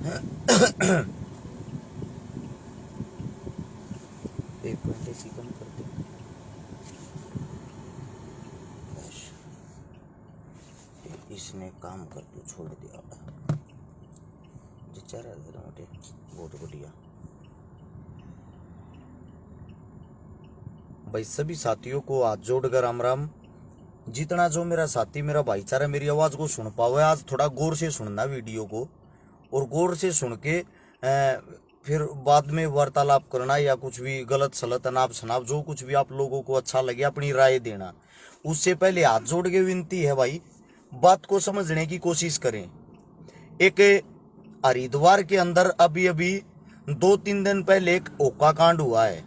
एक पॉइंट ऐसी कम कर दे। इसने काम कर दो छोड़ दिया बेचारा मोटे। बहुत बढ़िया भाई। सभी साथियों को हाथ जोड़कर राम राम। जितना जो मेरा साथी मेरा भाईचारा मेरी आवाज को सुन पाओ, आज थोड़ा गौर से सुनना वीडियो को, और गौर से सुन के फिर बाद में वार्तालाप करना, या कुछ भी गलत सलत अनाप शनाप जो कुछ भी आप लोगों को अच्छा लगे अपनी राय देना। उससे पहले हाथ जोड़ के विनती है भाई, बात को समझने की कोशिश करें। एक हरिद्वार के अंदर अभी अभी 2-3 दिन पहले एक ओका कांड हुआ है,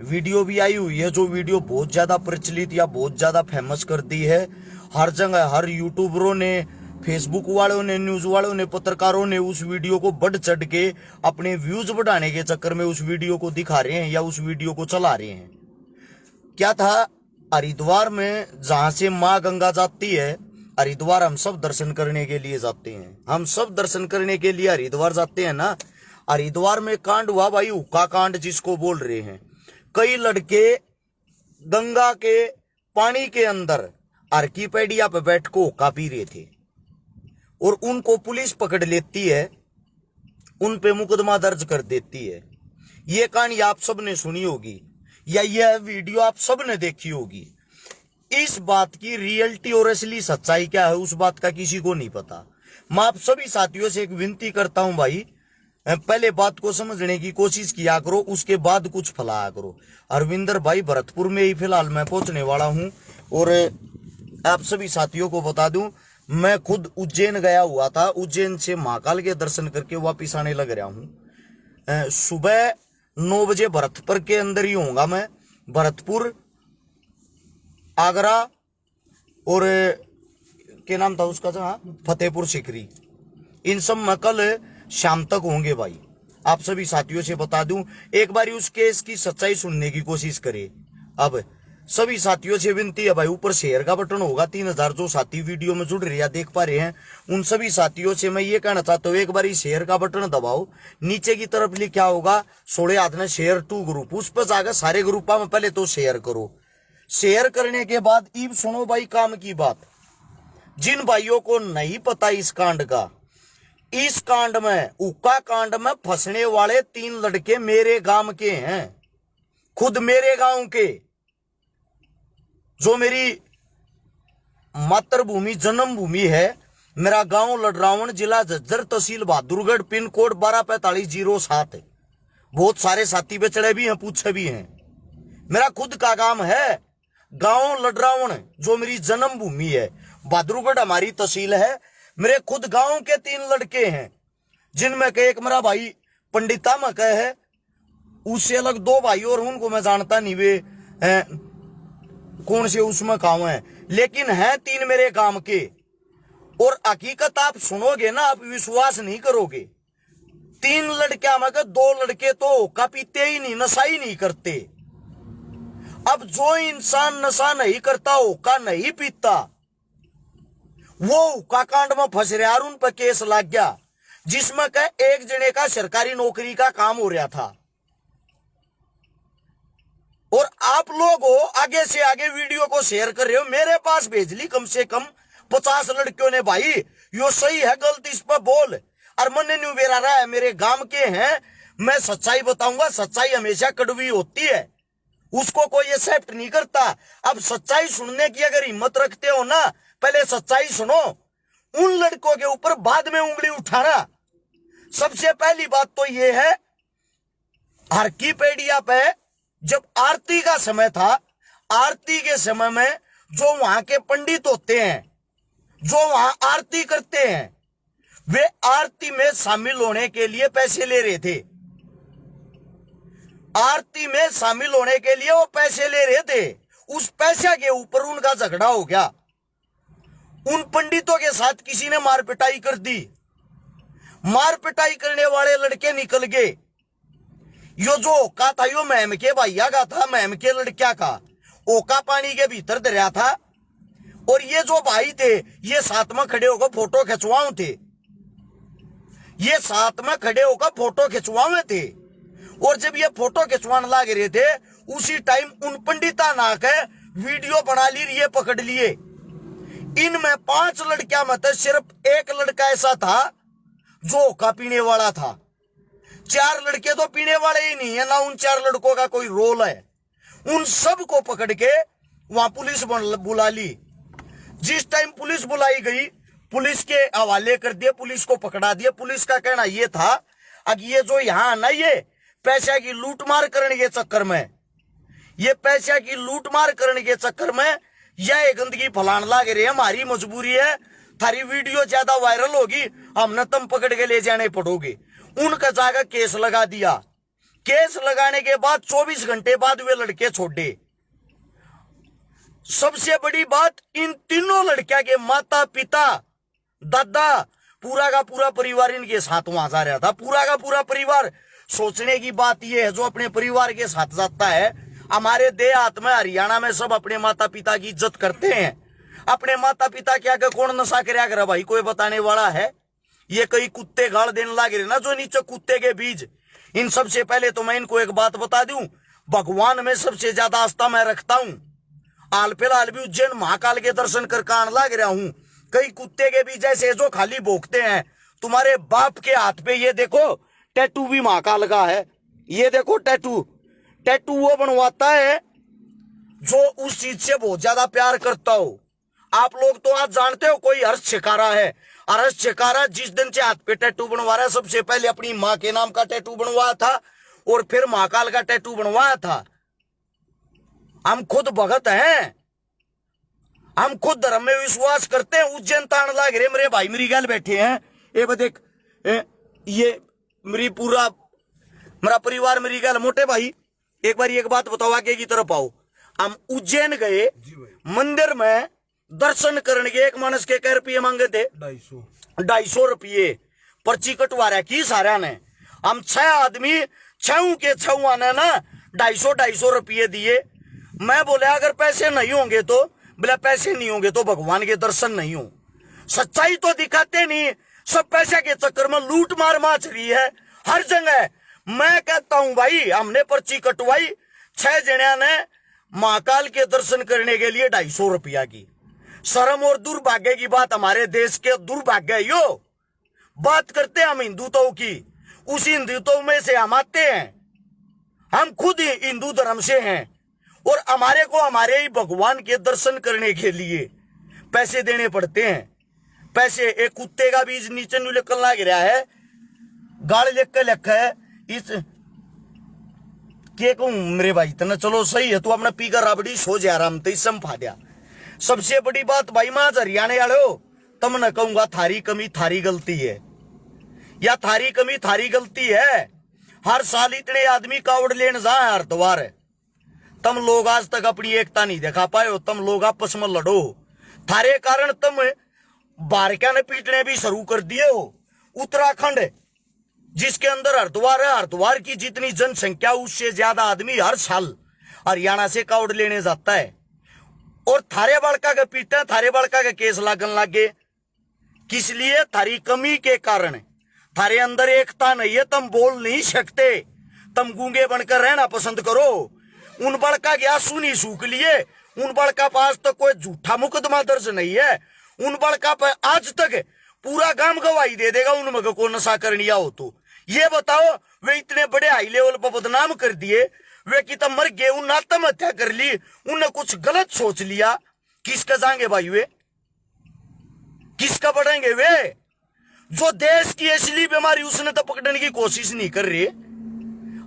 वीडियो भी आई हुई है, जो वीडियो बहुत ज्यादा प्रचलित या बहुत ज्यादा फेमस कर दी है। हर जगह हर यूट्यूबरों ने, फेसबुक वालों ने, न्यूज वालों ने, पत्रकारों ने उस वीडियो को बढ़ चढ़ के अपने व्यूज बढ़ाने के चक्कर में उस वीडियो को दिखा रहे हैं या उस वीडियो को चला रहे हैं। क्या था, हरिद्वार में जहां से मां गंगा जाती है, हरिद्वार हम सब दर्शन करने के लिए जाते हैं, हम सब दर्शन करने के लिए हरिद्वार जाते हैं ना। हरिद्वार में कांड हुआ भाई, हुक्का कांड जिसको बोल रहे हैं। कई लड़के गंगा के पानी के अंदर आर्किपेडिया पे बैठ को हुक्का पी रहे थे, और उनको पुलिस पकड़ लेती है, उन पे मुकदमा दर्ज कर देती है। ये कहानी आप सबने सुनी होगी, या यह वीडियो आप सबने देखी होगी। इस बात की रियलिटी और असली सच्चाई क्या है उस बात का किसी को नहीं पता। मैं आप सभी साथियों से एक विनती करता हूं भाई, पहले बात को समझने की कोशिश किया करो, उसके बाद कुछ फैलाया करो। अरविंदर भाई भरतपुर में ही फिलहाल मैं पहुंचने वाला हूं, और आप सभी साथियों को बता दूं, मैं खुद उज्जैन गया हुआ था, उज्जैन से महाकाल के दर्शन करके वापिस आने लग रहा हूं। सुबह 9 बजे भरतपुर के अंदर ही होऊंगा मैं। भरतपुर, आगरा और क्या नाम था उसका, फतेहपुर सीकरी, इन सब में कल शाम तक होंगे भाई। आप सभी साथियों से बता दूं, एक बारी उस केस की सच्चाई सुनने की कोशिश करें। अब सभी साथियों से विनती है भाई, ऊपर शेयर का बटन होगा, 3000 जो साथी वीडियो में जुड़ रहे हैं देख पा रहे हैं, उन सभी साथियों से मैं ये कहना चाहता हूँ, एक बारी शेयर का बटन दबाओ। नीचे की तरफ लिखा होगा 16 हाथ में शेयर टू ग्रुप, उस पर जाकर सारे ग्रुपा में पहले तो शेयर करो। शेयर करने के बाद ईब सुनो भाई काम की बात। जिन भाइयों को नहीं पता इस कांड का, इस कांड में, हुक्का कांड में फंसने वाले 3 लड़के मेरे गांव के हैं, खुद मेरे गांव के, जो मेरी मातृभूमि जन्मभूमि है। मेरा गांव लडरावण, जिला झज्जर, तहसील बहादुरगढ़, पिन कोड 124507। बहुत सारे साथी बेचड़े भी हैं, पूछे भी हैं। मेरा खुद का गांव है, गांव लडरावण, जो मेरी जन्मभूमि है। बहादुरगढ़ हमारी तहसील है। मेरे खुद गांव के 3 लड़के हैं, जिनमें के एक मेरा भाई पंडिता में कह है, उससे अलग 2 भाई और उनको मैं जानता नहीं वे कौन से उसमें गांव है, लेकिन हैं 3 मेरे गांव के। और हकीकत आप सुनोगे ना, आप विश्वास नहीं करोगे। 3 लड़कियां में 2 लड़के तो हुक्का पीते ही नहीं, नशा ही नहीं करते। अब जो इंसान नशा नहीं करता, हुक्का नहीं पीता, वो हुक्का कांड में फंस रहा और उन पर केस लग गया, जिसमें का एक जने का सरकारी नौकरी का काम हो रहा था। और आप लोग हो आगे से आगे वीडियो को शेयर कर रहे हो, मेरे पास भेज ली कम से कम 50 लड़कियों ने, भाई यो सही है गलत इस पर बोल। और मन न्यू बेरा रहा है, मेरे गांव के हैं, मैं सच्चाई बताऊंगा। सच्चाई हमेशा कड़वी होती है, उसको कोई एक्सेप्ट नहीं करता। अब सच्चाई सुनने की अगर हिम्मत रखते हो ना, पहले सच्चाई सुनो, उन लड़कों के ऊपर बाद में उंगली उठाना। सबसे पहली बात तो यह है, आर्किपेडिया पे जब आरती का समय था, आरती के समय में जो वहां के पंडित होते हैं, जो वहां आरती करते हैं, वे आरती में शामिल होने के लिए पैसे ले रहे थे। आरती में शामिल होने के लिए वो पैसे ले रहे थे। उस पैसे के ऊपर उनका झगड़ा हो गया, उन पंडितों के साथ किसी ने मार पिटाई कर दी। मार पिटाई करने वाले लड़के निकल गए। यो जो ओका था, यो महम के भैया का था, महम के लड़किया का। ओका पानी के भीतर दरिया था, और ये जो भाई थे, ये साथ में खड़े होकर फोटो खिंचवाऊ थे। ये साथ में खड़े होकर फोटो खिंचवावे थे। और जब ये फोटो खिंचवाने लग रहे थे उसी टाइम उन पंडिता ना के वीडियो बना ली, ये पकड़ लिए। इनमें 5 लड़कियां में तो सिर्फ एक लड़का ऐसा था जो होका पीने वाला था। 4 लड़के तो पीने वाले ही नहीं है, ना उन 4 लड़कों का कोई रोल है। उन सब को पकड़ के वहां पुलिस बुला ली। जिस टाइम पुलिस बुलाई गई, पुलिस के हवाले कर दिए, पुलिस को पकड़ा दिया। पुलिस का कहना यह था अब ये जो यहां ना ये पैसे की लूटमार करने के चक्कर में, ये पैसे की लूटमार करने के चक्कर में यह गंदगी फैलाने लग रही है। हमारी मजबूरी है, थारी वीडियो ज्यादा वायरल होगी, हमने तुम पकड़ के ले जाने पड़ोगे। उनका जाकर केस लगा दिया। केस लगाने के बाद 24 घंटे बाद वे लड़के छोड़े। सबसे बड़ी बात, इन तीनों लड़कियों के माता पिता दादा पूरा का पूरा परिवार इनके साथ वहां जा रहा था। पूरा का पूरा परिवार। सोचने की बात यह है, जो अपने परिवार के साथ जाता है, हमारे देहात में हरियाणा में सब अपने माता पिता की इज्जत करते हैं। अपने माता पिता क्या कर कौन नशा करया करे भाई, कोई बताने वाला है? ये कई कुत्ते गाड़ देने लगे ना जो नीचे कुत्ते के बीज। इन सबसे पहले तो मैं इनको एक बात बता दूं, भगवान में सबसे ज्यादा आस्था मैं रखता हूं। हाल फिलहाल भी उज्जैन महाकाल के दर्शन करके आने लग रहा हूं। कई कुत्ते के बीज ऐसे जो खाली भोंकते हैं। तुम्हारे बाप के हाथ पे ये देखो टैटू भी महाकाल का है। ये देखो टैटू, टैटू वो बनवाता है जो उस चीज से बहुत ज्यादा प्यार करता हो। आप लोग तो आज जानते हो कोई हर्ष छिकारा है। हर्ष छिकारा जिस दिन से हाथ पे टैटू बनवा रहा है, सबसे पहले अपनी माँ के नाम का टैटू बनवाया था और फिर महाकाल का टैटू बनवाया था। हम खुद भगत हैं, हम खुद धर्म में विश्वास करते हैं। उज्जैन तान लाग रहे मेरे भाई मेरी गल बैठे हैं। ये देख, ये मेरी पूरा मेरा परिवार मेरी गल। मोटे भाई एक बार एक बात बताओ, आगे की तरफ आओ। हम उज्जैन गए, मंदिर में दर्शन करने के एक मानस के 1 रुपये मांगे थे, 250 रुपये पर्ची कटवा रहा की सारा ने। हम 6 आदमी 6 के 6 आने ना 250 रुपये दिए। मैं बोले अगर पैसे नहीं होंगे तो, बोले पैसे नहीं होंगे तो भगवान के दर्शन नहीं हो। सच्चाई तो दिखाते नहीं, सब पैसे के चक्कर में लूट मार माच रही है हर जगह। मैं कहता हूं भाई, हमने पर्ची कटवाई 6 जणिया ने महाकाल के दर्शन करने के लिए 250 रुपया की। शर्म और दुर्भाग्य की बात, हमारे देश के दुर्भाग्य यो। बात करते हैं हम हिंदुत्व की, उसी हिंदुत्व में से हम आते हैं। हम खुद ही हिंदू धर्म से हैं और हमारे को हमारे ही भगवान के दर्शन करने के लिए पैसे देने पड़ते हैं। पैसे एक कुत्ते का बीज नीचे नु लिखल लग रहा है, गाड़ लिख के लिखा है इस के कहूं मेरे भाई तना। चलो सही है, तू अपना पीकर राबड़ी सो जा आराम तो इसम फाद्या। सबसे बड़ी बात भाई मां हरियाणा वाले हो, तम न कहूंगा थारी कमी थारी गलती है, या थारी कमी थारी गलती है। हर साल इतने आदमी कावड़ लेने जा हरिद्वार, तुम लोग आज तक अपनी एकता नहीं दिखा पाए हो। तुम लोग आपस में लड़ो, थारे कारण तुम बारक्या ने पीटने भी शुरू कर दिए हो। उत्तराखंड जिसके अंदर हरिद्वार है, हरिद्वार की जितनी जनसंख्या उससे ज्यादा आदमी हर साल हरियाणा से कावड़ लेने जाता है। और थारे बड़का के पीटे, थारे बड़का के केस लागन लागे। किस लिए? थारी कमी के कारण। थारे अंदर एकता नहीं है, तुम बोल नहीं सकते, तुम गूंगे बनकर रहना पसंद करो। उन बड़का के आंसू नहीं सूख लिए, उन बड़का पास तो कोई झूठा मुकदमा दर्ज नहीं है। उन बड़का पर आज तक पूरा गांव गवाही दे देगा उनमें को नशा करनिया हो तो। ये बताओ, वे इतने बड़े हाई लेवल पर बदनाम कर दिए, वे कि तब मर गए, उन आत्महत्या कर ली, उनने कुछ गलत सोच लिया। किसका जाएंगे भाई वे? किसका बढ़ेंगे वे? जो देश की असली बीमारी उसने तो पकड़ने की कोशिश नहीं कर रही।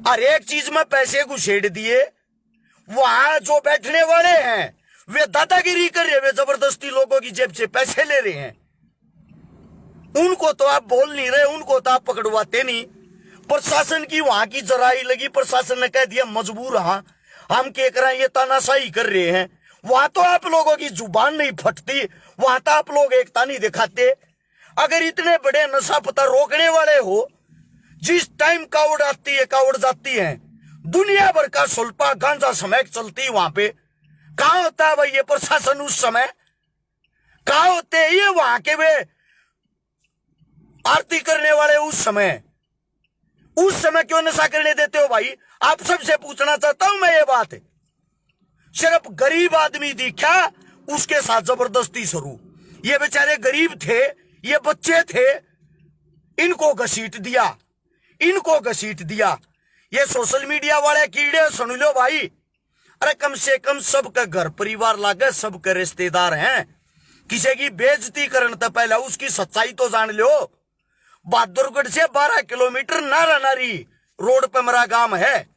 हर एक चीज में पैसे घुसेड़ दिए। वहां जो बैठने वाले हैं वे दादागिरी कर रहे, वे जबरदस्ती लोगों की जेब से पैसे ले रहे हैं। उनको तो आप बोल नहीं रहे, उनको तो आप पकड़वाते नहीं। प्रशासन की वहां की जराई लगी, प्रशासन ने कह दिया मजबूर, हाँ हम क्या करें, ये तानाशाही कर रहे हैं। वहां तो आप लोगों की जुबान नहीं फटती, वहां तो आप लोग एकता नहीं दिखाते। अगर इतने बड़े नशा पता रोकने वाले हो, जिस टाइम कावड़ आती है कावड़ जाती है, दुनिया भर का सुल्पा गांजा समेत चलती है, वहां पे कहां होता है भाई ये प्रशासन? उस समय कहां होते हैं ये? वहां के वे आरती करने वाले उस समय क्यों नशा करने देते हो भाई? आप सबसे पूछना चाहता हूं मैं ये बात। सिर्फ गरीब आदमी दिखा, उसके साथ जबरदस्ती शुरू। ये बेचारे गरीब थे, ये बच्चे थे, इनको घसीट दिया, ये सोशल मीडिया वाले कीड़े सुन लो भाई। अरे कम से कम सबका घर परिवार लागे, सबके रिश्तेदार हैं। किसी की बेइज्जती करने तो पहले उसकी सच्चाई तो जान लो। बहादुरगढ़ से 12 किलोमीटर नारा नारी रोड पे मेरा गांव है।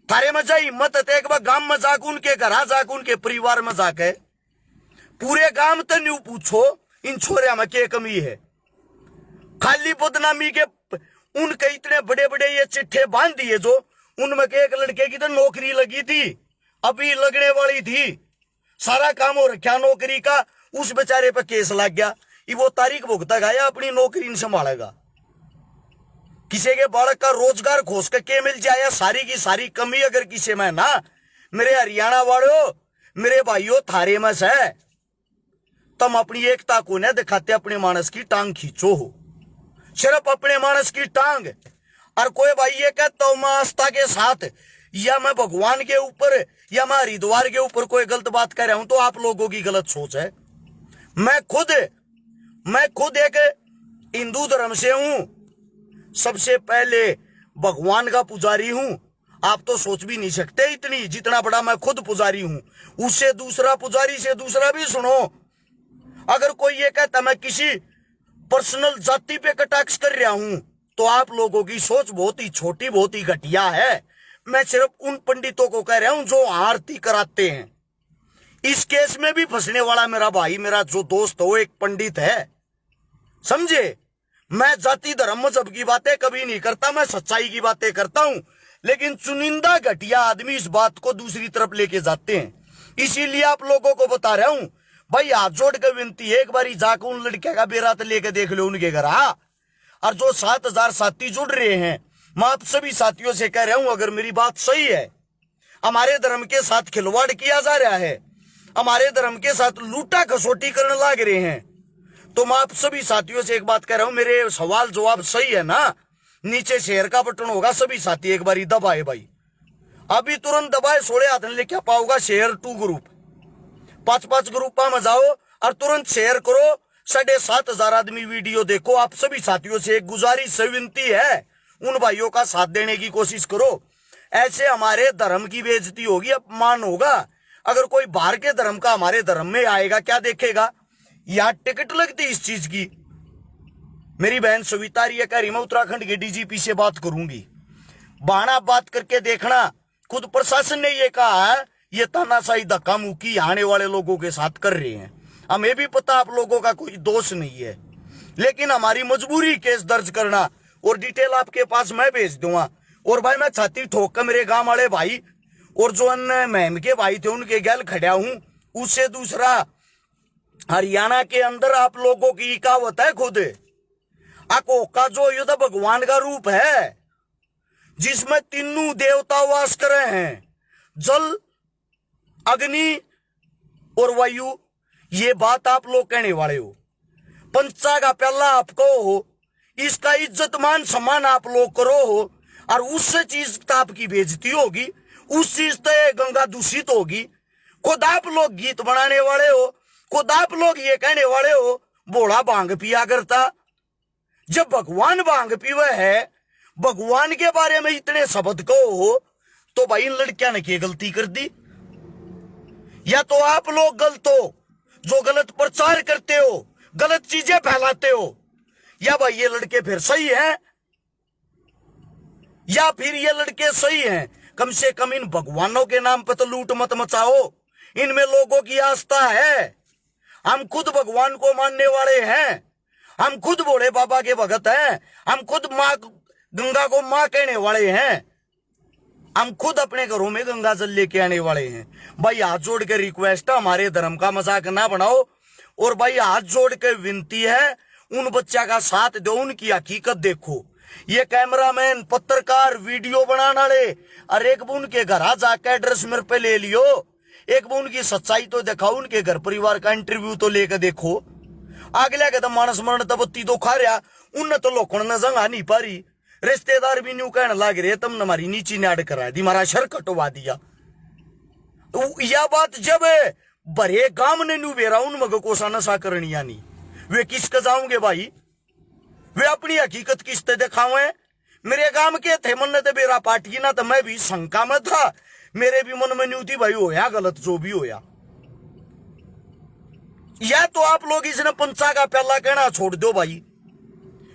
थारे में जा हिम्मत है एक बार गांव में जाकर उनके घर जाकर उनके परिवार में जाके पूरे गांव तो न्यू पूछो इन छोरिया में क्या कमी है। खाली बदनामी के उनके इतने बड़े बड़े ये चिट्ठे बांध दिए जो उनमें के एक लड़के की तो नौकरी लगी थी, अभी लगने वाली थी, सारा काम हो रखा नौकरी का, उस बेचारे पे केस लग गया। ये वो तारीख भुगता गया, अपनी नौकरी नहीं संभालेगा। किसी के बालक का रोजगार खोज के के मिल जाए, सारी की सारी कमी अगर किसी में ना, मेरे हरियाणा वालों, मेरे भाइयों, थारे में से तुम अपनी एकता को न दिखाते, अपने मानस की टांग खींचो हो, सिर्फ अपने मानस की टांग। और कोई भाई ये कहता हूं मैं आस्था के साथ या मैं भगवान के ऊपर या मैं हरिद्वार के ऊपर कोई गलत बात कर रहा हूं तो आप लोगों की गलत सोच है। मैं खुद एक हिंदू धर्म से हूं, सबसे पहले भगवान का पुजारी हूं। आप तो सोच भी नहीं सकते इतनी जितना बड़ा मैं खुद पुजारी हूं। उससे दूसरा पुजारी से दूसरा भी सुनो। अगर कोई ये कहता मैं किसी पर्सनल जाति पे कटाक्ष कर रहा हूं तो आप लोगों की सोच बहुत ही छोटी, बहुत ही घटिया है। मैं सिर्फ उन पंडितों को कह रहा हूं जो आरती कराते हैं। इस केस में भी फंसने वाला मेरा भाई, मेरा जो दोस्त हो, एक पंडित है, समझे। मैं जाति धर्म मजहब की बातें कभी नहीं करता, मैं सच्चाई की बातें करता हूं। लेकिन चुनिंदा घटिया आदमी इस बात को दूसरी तरफ लेके जाते हैं। इसीलिए आप लोगों को बता रहा हूं भाई, हाथ जोड़ के विनती है, एक बार जाकर उन लड़के का बेरात लेके देख लो उनके घर। और जो 7000 साथी जुड़ रहे हैं, मैं आप सभी साथियों से कह रहा हूं, अगर मेरी बात सही है, हमारे धर्म के साथ खिलवाड़ किया जा रहा है, हमारे धर्म के साथ लूटा खसोटी करने लग रहे हैं, तो मैं आप सभी साथियों से एक बात कह रहा हूं, मेरे सवाल जवाब सही है ना, नीचे शेयर का बटन होगा, सभी साथी एक बार दबाए भाई, अभी तुरंत दबाए। 16 हाथ ने क्या पाओगा, शेयर 2 ग्रुप, 5-5 ग्रुपा में जाओ और तुरंत शेयर करो। 7500 आदमी वीडियो देखो। आप सभी साथियों से एक गुजारिश विनती है, उन भाइयों का साथ देने की कोशिश करो। ऐसे हमारे धर्म की बेइज्जती होगी, अपमान होगा। अगर कोई बाहर के धर्म का हमारे धर्म में आएगा, क्या देखेगा? यहाँ टिकट लगती इस चीज की। मेरी बहन सविता ये कह रही मैं उत्तराखंड के डीजीपी से बात करूंगी। बाणा बात करके देखना, खुद प्रशासन ने ये कहा है, ये तानाशाही धक्का मुक्की आने वाले लोगों के साथ कर रहे हैं। हमें भी पता आप लोगों का कोई दोष नहीं है, लेकिन हमारी मजबूरी केस दर्ज करना, और डिटेल आपके पास मैं भेज दूंगा। और भाई मैं छाती ठोक कर मेरे गांव वाले भाई और जो अन्य महम के भाई थे उनके गैल खड़ा हूं। उससे दूसरा, हरियाणा के अंदर आप लोगों की कहावत है खुद, अकोका जो युद्ध भगवान का रूप है, जिसमें तीनों देवता वास करे हैं, जल, अग्नि और वायु। ये बात आप लोग कहने वाले हो, पंचा का प्याला आपको हो, इसका इज्जत मान सम्मान आप लोग करो हो, और उससे चीज आपकी बेइज्जती होगी, उस चीज से गंगा दूषित होगी। खुद आप लोग गीत बनाने वाले हो, खुद आप लोग ये कहने वाले हो बोला भांग पिया करता। जब भगवान भांग पीवे है, भगवान के बारे में इतने शब्द को हो, तो भाई इन लड़कियां ने क्या गलती कर दी? या तो आप लोग गलत हो जो गलत प्रचार करते हो, गलत चीजें फैलाते हो, या भाई ये लड़के फिर सही हैं, या फिर ये लड़के सही हैं। कम से कम इन भगवानों के नाम पर तो लूट मत मचाओ। इनमें लोगों की आस्था है। हम खुद भगवान को मानने वाले हैं, हम खुद भोले बाबा के भगत हैं, हम खुद माँ गंगा को माँ कहने वाले हैं, हम खुद अपने घरों में गंगा जल लेके आने वाले हैं। भाई हाथ जोड़ के रिक्वेस्ट है, हमारे धर्म का मजाक ना बनाओ। और भाई हाथ जोड़ के विनती है, उन बच्चा का साथ दो, उनकी हकीकत देखो। ये कैमरामैन, पत्रकार, वीडियो बनाने वाले, और एक भी उनके घर जाकर एड्रेस मेरे पे ले लियो, एक भी उनकी सच्चाई तो दिखाओ, उनके घर परिवार का इंटरव्यू तो लेकर देखो। अगले के तो मानस मरण तब बत्ती तो खा रहा, उन तो लोगों ने जंगा नहीं पा रही, रिश्तेदार भी न्यू कहने लग रहे तुमने हमारी नीची नाड़ करा दी, हमारा शर कटवा दिया। यह बात जब बड़े गांव ने न्यू बेरा उन मग कोसा नशा करनी यानी वे किसके जाऊंगे भाई, वे अपनी हकीकत किसते दिखावे। मेरे गांव के थे मन ने तो बेरा पार्टी ना, तो मैं भी शंका में था, मेरे भी मन में न्यू थी भाई होया गलत जो भी होया। या तो आप लोग इसने पंचा का पहला कहना छोड़ दो भाई,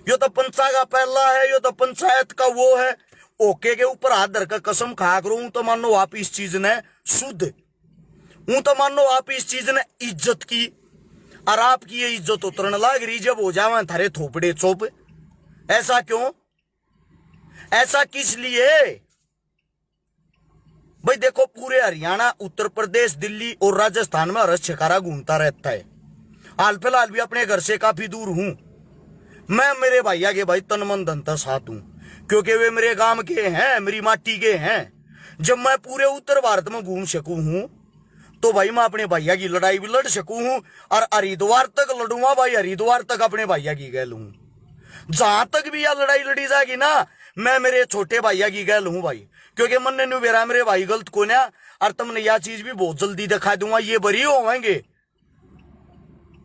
यो तो पंचा का पहला है, यो तो पंचायत का वो है। ओके के ऊपर हाथ धर कर कसम खा करूं तो मानो आप इस चीज ने शुद्ध हूं, तो मानो आप इस चीज ने इज्जत की, और आपकी ये इज्जत उतरने लग रही जब हो जावे थारे थोपड़े चोप। ऐसा क्यों, ऐसा किस लिए भाई? देखो पूरे हरियाणा, उत्तर प्रदेश, दिल्ली और राजस्थान में हरस शिकारा घूमता रहता है। हाल फिलहाल भी अपने घर से काफी दूर हूं मैं, मेरे भैया के भाई तन मन धन साथ हूं, क्योंकि वे मेरे गांव के हैं, मेरी माटी के हैं। जब मैं पूरे उत्तर भारत में घूम सकूं हूं तो भाई मैं अपने भैया की लड़ाई भी लड़ सकूं हूं, और हरिद्वार तक लड़ूंगा भाई, हरिद्वार तक अपने भैया की गैल हूं। जहां तक भी यह लड़ाई लड़ी जाएगी ना, मैं मेरे छोटे भैया की गैल हूं भाई, क्योंकि मन ने न्यू बेरा मेरे भाई गलत को ना, और तुमने यह चीज भी बहुत जल्दी दिखा दूंगा, ये बरी होंगे,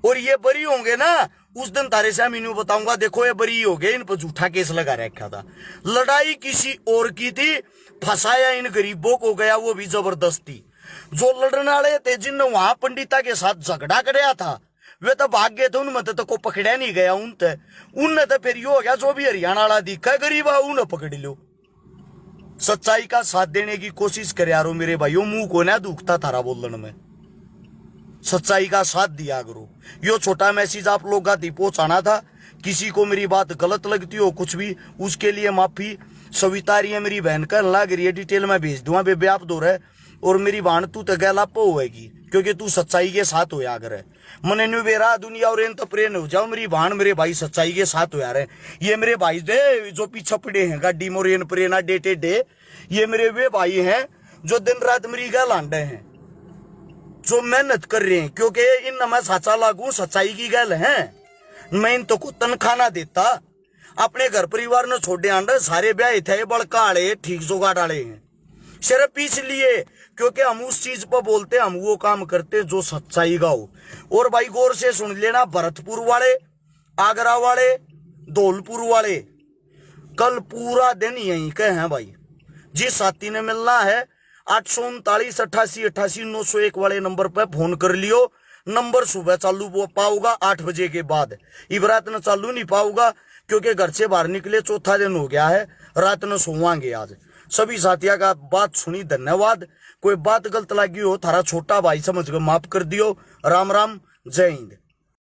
और ये बरी होंगे ना उस दिन तारे से मीनू बताऊंगा, देखो ये बरी हो गए, इन पर झूठा केस लगा रखा था। लड़ाई किसी और की थी, फंसाया इन गरीबों को गया वो भी जबरदस्ती। जो लड़ने वाले थे जिनने वहां पंडिता के साथ झगड़ा कराया था वे तो भाग गए थे, उनमें तो को पकड़ा नहीं गया, उनने तो फिर यो हो गया जो भी हरियाणा वाला दिखा गरीब है उन्हें पकड़ लो। सच्चाई का साथ देने की कोशिश करे यारो मेरे भाइयों, मुंह को ना दुखता थारा बोलने में, सच्चाई का साथ दिया करो। यो छोटा मैसेज आप लोग का पहुंचाना था, किसी को मेरी बात गलत लगती हो कुछ भी उसके लिए माफी। सविता रही है मेरी बहन का लग रही है, डिटेल में भेज दूंगा बेबे आप दो रहे, और मेरी बहन तू तो गैला होएगी क्योंकि तू सच्चाई के साथ होया करे। मने न्यू बेरा दुनिया और इन तो प्रेम हो जाओ, मेरी बहन मेरे भाई सच्चाई के साथ होया रहे। ये मेरे भाई दे जो पीछे पड़े हैं गाड़ी मोरेन प्रेरणा डेटे डे, ये मेरे वे भाई हैं जो दिन रात मेरी गैल आंडे हैं, जो मेहनत कर रहे हैं, क्योंकि इन मैं साचा लागू सच्चाई की गैल है। मैं इन तो को तनखा ना देता, अपने घर परिवार ने छोड़े आंडे सारे ब्याह थे बड़का आड़े ठीक जोगाड़ आड़े हैं, सिर्फ इसलिए क्योंकि हम उस चीज पर बोलते, हम वो काम करते जो सच्चाई का हो। और भाई गौर से सुन लेना, भरतपुर वाले, आगरा वाले, धौलपुर वाले, कल पूरा दिन यहीं के हैं भाई। जिस साथी ने मिलना है 839 88 88 901 वाले नंबर पर फोन कर लियो। नंबर सुबह चालू पाऊंगा 8 बजे के बाद, इबरात न चालू नहीं पाऊंगा क्योंकि घर से बाहर निकले चौथा दिन हो गया है, रात न सोवांगे आज। सभी साथियों का बात सुनी, धन्यवाद। कोई बात गलत लगी हो थारा छोटा भाई समझ कर माफ कर दियो। राम राम, जय हिंद।